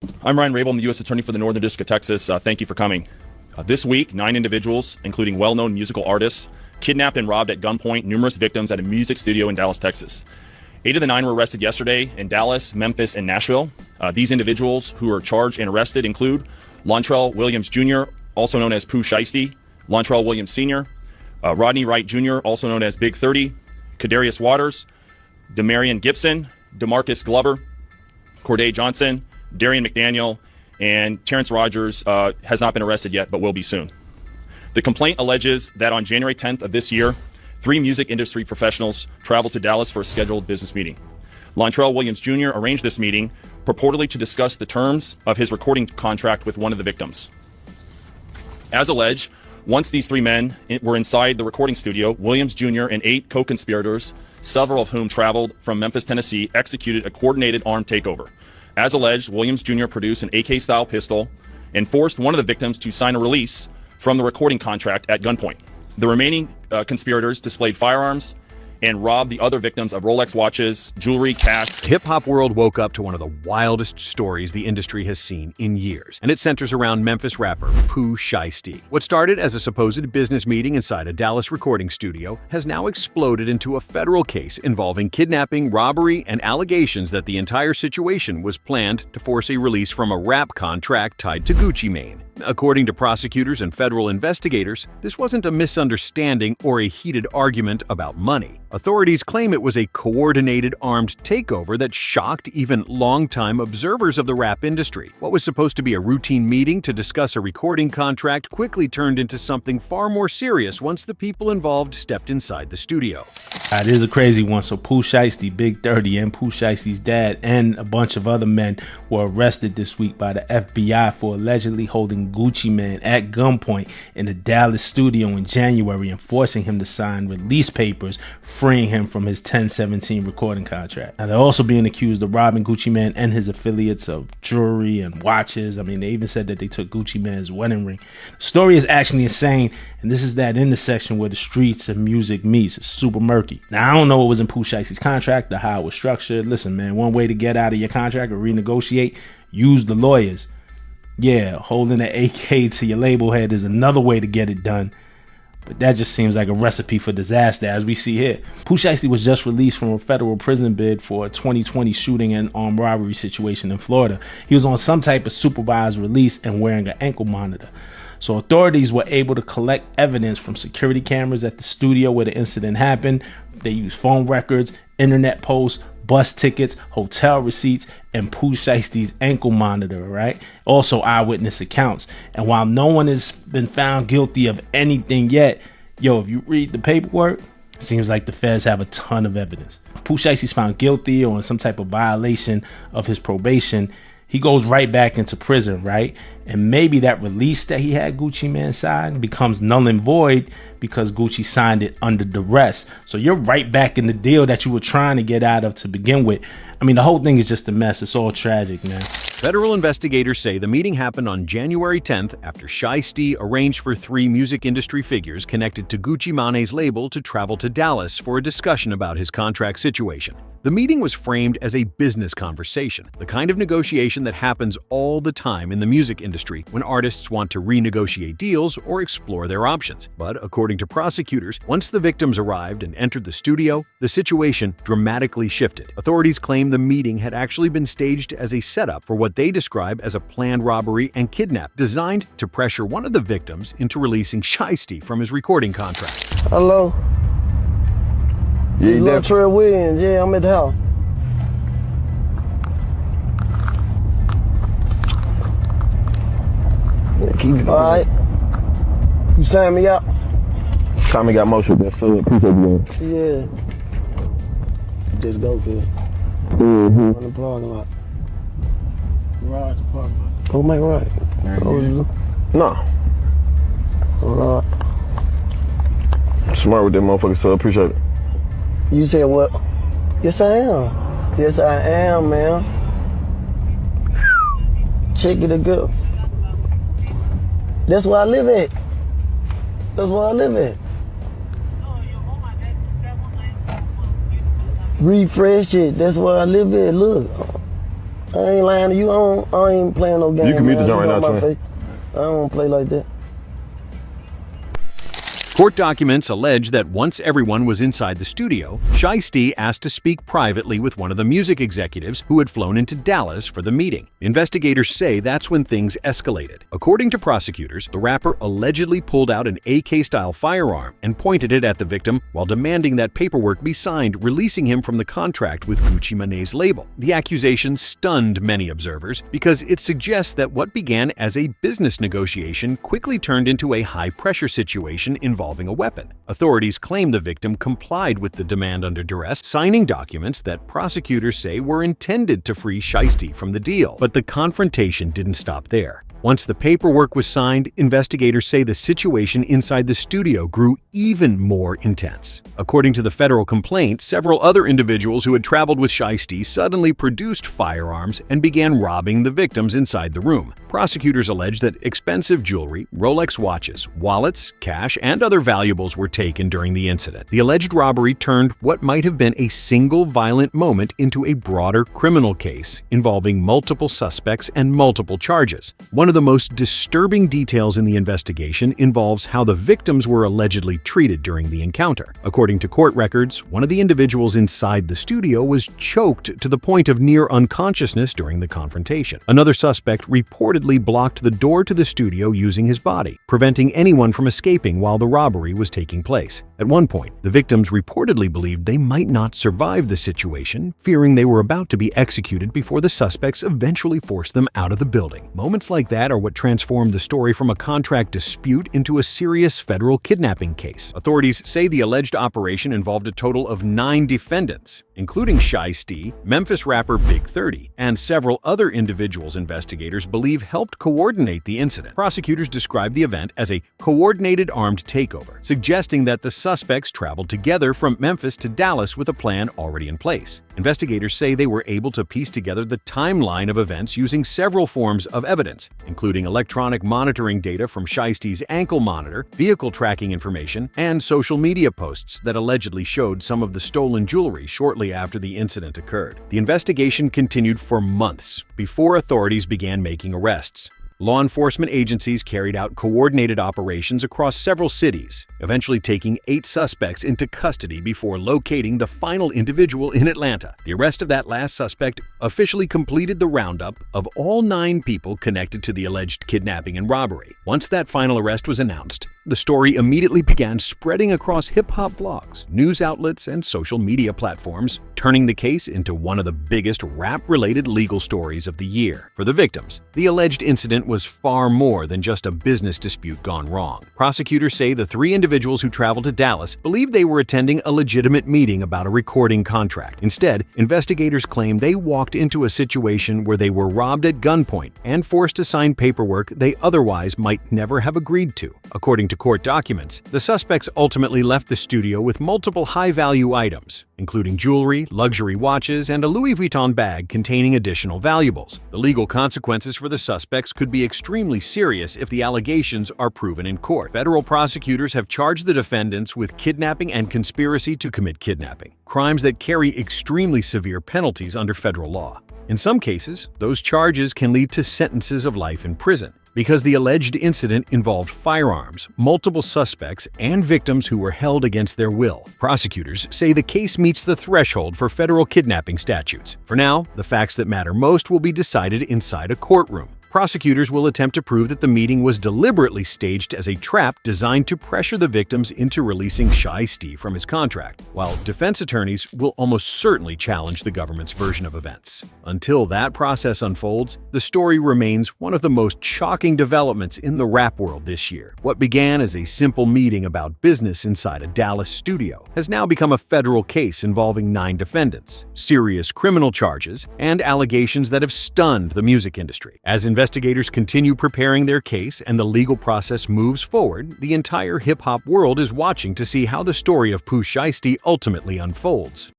I'm Ryan Rabel. I'm the U.S. Attorney for the Northern District of Texas. Thank you for coming. This week, 9 individuals, including well-known musical artists, kidnapped and robbed at gunpoint numerous victims at a music studio in Dallas, Texas. 8 of the 9 were arrested yesterday in Dallas, Memphis, and Nashville. These individuals who are charged and arrested include Lontrell Williams Jr., also known as Pooh Shiesty, Lontrell Williams Sr., Rodney Wright Jr., also known as Big 30, Kadarius Waters, Demarion Gibson, DeMarcus Glover, Corday Johnson, Darian McDaniel, and Terrence Rogers has not been arrested yet, but will be soon. The complaint alleges that on January 10th of this year, 3 music industry professionals traveled to Dallas for a scheduled business meeting. Lontrell Williams Jr. arranged this meeting purportedly to discuss the terms of his recording contract with one of the victims. As alleged, once these 3 men were inside the recording studio, Williams Jr. and 8 co-conspirators, several of whom traveled from Memphis, Tennessee, executed a coordinated armed takeover. As alleged, Williams Jr. produced an AK-style pistol and forced one of the victims to sign a release from the recording contract at gunpoint. The remaining conspirators displayed firearms and robbed the other victims of Rolex watches, jewelry, cash. The hip-hop world woke up to one of the wildest stories the industry has seen in years, and it centers around Memphis rapper Pooh Shiesty. What started as a supposed business meeting inside a Dallas recording studio has now exploded into a federal case involving kidnapping, robbery, and allegations that the entire situation was planned to force a release from a rap contract tied to Gucci Mane. According to prosecutors and federal investigators, this wasn't a misunderstanding or a heated argument about money. Authorities claim it was a coordinated armed takeover that shocked even longtime observers of the rap industry. What was supposed to be a routine meeting to discuss a recording contract quickly turned into something far more serious once the people involved stepped inside the studio. This is a crazy one. So Pooh Shiesty, Big 30, and Pooh Shiesty's dad and a bunch of other men were arrested this week by the FBI for allegedly holding Gucci Mane at gunpoint in the Dallas studio in January and forcing him to sign release papers freeing him from his 1017 recording contract. Now, they're also being accused of robbing Gucci Mane and his affiliates of jewelry and watches. I mean, they even said that they took Gucci Mane's wedding ring. The story is actually insane, and this is that intersection where the streets and music meets. It's super murky. Now, I don't know what was in Pooh Shiesty's contract or how it was structured. Listen, man, one way to get out of your contract or renegotiate, use the lawyers. Yeah, holding an AK to your label head is another way to get it done. But that just seems like a recipe for disaster, as we see here. Pooh Shiesty was just released from a federal prison bid for a 2020 shooting and armed robbery situation in Florida. He was on some type of supervised release and wearing an ankle monitor. So authorities were able to collect evidence from security cameras at the studio where the incident happened. They used phone records, internet posts, bus tickets, hotel receipts, and Pooh Shiesty's ankle monitor, right? Also eyewitness accounts. And while no one has been found guilty of anything yet, if you read the paperwork, it seems like the feds have a ton of evidence. If Pooh Shiesty's found guilty or in some type of violation of his probation, he goes right back into prison, right? And maybe that release that he had Gucci Mane sign becomes null and void because Gucci signed it under duress. So you're right back in the deal that you were trying to get out of to begin with. I mean, the whole thing is just a mess. It's all tragic, man. Federal investigators say the meeting happened on January 10th after Shiesty arranged for 3 music industry figures connected to Gucci Mane's label to travel to Dallas for a discussion about his contract situation. The meeting was framed as a business conversation, the kind of negotiation that happens all the time in the music industry when artists want to renegotiate deals or explore their options. But according to prosecutors, once the victims arrived and entered the studio, the situation dramatically shifted. Authorities claim the meeting had actually been staged as a setup for what they describe as a planned robbery and kidnap designed to pressure one of the victims into releasing Shiesty from his recording contract. Hello? Yeah, Lontrell Williams, yeah, I'm at the house. Yeah, all right. You sign me up? Tommy got motion, that's so appreciate you. Yeah. Just go to it. Mm-hmm. On the parking lot. Garage parking lot. Oh, make right. Oh, you? No. All right. Smart with that motherfucker, so appreciate it. You said what? Yes, I am. Yes, I am, man. Check it a good. That's where I live at. That's where I live at. Refresh it. That's where I live at. Look. I ain't lying to you. I ain't playing no game. You can mute the man. joint right You know now, my son. face. I don't play like that. Court documents allege that once everyone was inside the studio, Shiesty asked to speak privately with one of the music executives who had flown into Dallas for the meeting. Investigators say that's when things escalated. According to prosecutors, the rapper allegedly pulled out an AK-style firearm and pointed it at the victim while demanding that paperwork be signed, releasing him from the contract with Gucci Mane's label. The accusation stunned many observers because it suggests that what began as a business negotiation quickly turned into a high-pressure situation involving a weapon. Authorities claim the victim complied with the demand under duress, signing documents that prosecutors say were intended to free Shiesty from the deal. But the confrontation didn't stop there. Once the paperwork was signed, investigators say the situation inside the studio grew even more intense. According to the federal complaint, several other individuals who had traveled with Shiesty suddenly produced firearms and began robbing the victims inside the room. Prosecutors allege that expensive jewelry, Rolex watches, wallets, cash, and other valuables were taken during the incident. The alleged robbery turned what might have been a single violent moment into a broader criminal case involving multiple suspects and multiple charges. One of the most disturbing details in the investigation involves how the victims were allegedly treated during the encounter. According to court records, one of the individuals inside the studio was choked to the point of near unconsciousness during the confrontation. Another suspect reportedly blocked the door to the studio using his body, preventing anyone from escaping while the robbery was taking place. At one point, the victims reportedly believed they might not survive the situation, fearing they were about to be executed before the suspects eventually forced them out of the building. Moments like that are what transformed the story from a contract dispute into a serious federal kidnapping case. Authorities say the alleged operation involved a total of 9 defendants, including Shiesty, Memphis rapper Big 30, and several other individuals investigators believe helped coordinate the incident. Prosecutors described the event as a coordinated armed takeover, suggesting that the suspects traveled together from Memphis to Dallas with a plan already in place. Investigators say they were able to piece together the timeline of events using several forms of evidence, including electronic monitoring data from Shiesty's ankle monitor, vehicle tracking information, and social media posts that allegedly showed some of the stolen jewelry shortly after the incident occurred. The investigation continued for months before authorities began making arrests. Law enforcement agencies carried out coordinated operations across several cities, eventually taking 8 suspects into custody before locating the final individual in Atlanta. The arrest of that last suspect officially completed the roundup of all 9 people connected to the alleged kidnapping and robbery. Once that final arrest was announced, the story immediately began spreading across hip-hop blogs, news outlets, and social media platforms, turning the case into one of the biggest rap-related legal stories of the year. For the victims, the alleged incident was far more than just a business dispute gone wrong. Prosecutors say the 3 individuals who traveled to Dallas believed they were attending a legitimate meeting about a recording contract. Instead, investigators claim they walked into a situation where they were robbed at gunpoint and forced to sign paperwork they otherwise might never have agreed to. According to court documents, the suspects ultimately left the studio with multiple high-value items, including jewelry, luxury watches, and a Louis Vuitton bag containing additional valuables. The legal consequences for the suspects could be extremely serious if the allegations are proven in court. Federal prosecutors have charged the defendants with kidnapping and conspiracy to commit kidnapping, crimes that carry extremely severe penalties under federal law. In some cases, those charges can lead to sentences of life in prison. Because the alleged incident involved firearms, multiple suspects, and victims who were held against their will. Prosecutors say the case meets the threshold for federal kidnapping statutes. For now, the facts that matter most will be decided inside a courtroom. Prosecutors will attempt to prove that the meeting was deliberately staged as a trap designed to pressure the victims into releasing Shiesty from his contract, while defense attorneys will almost certainly challenge the government's version of events. Until that process unfolds, the story remains one of the most shocking developments in the rap world this year. What began as a simple meeting about business inside a Dallas studio has now become a federal case involving 9 defendants, serious criminal charges, and allegations that have stunned the music industry. As investigators continue preparing their case and the legal process moves forward, the entire hip-hop world is watching to see how the story of Pooh Shiesty ultimately unfolds.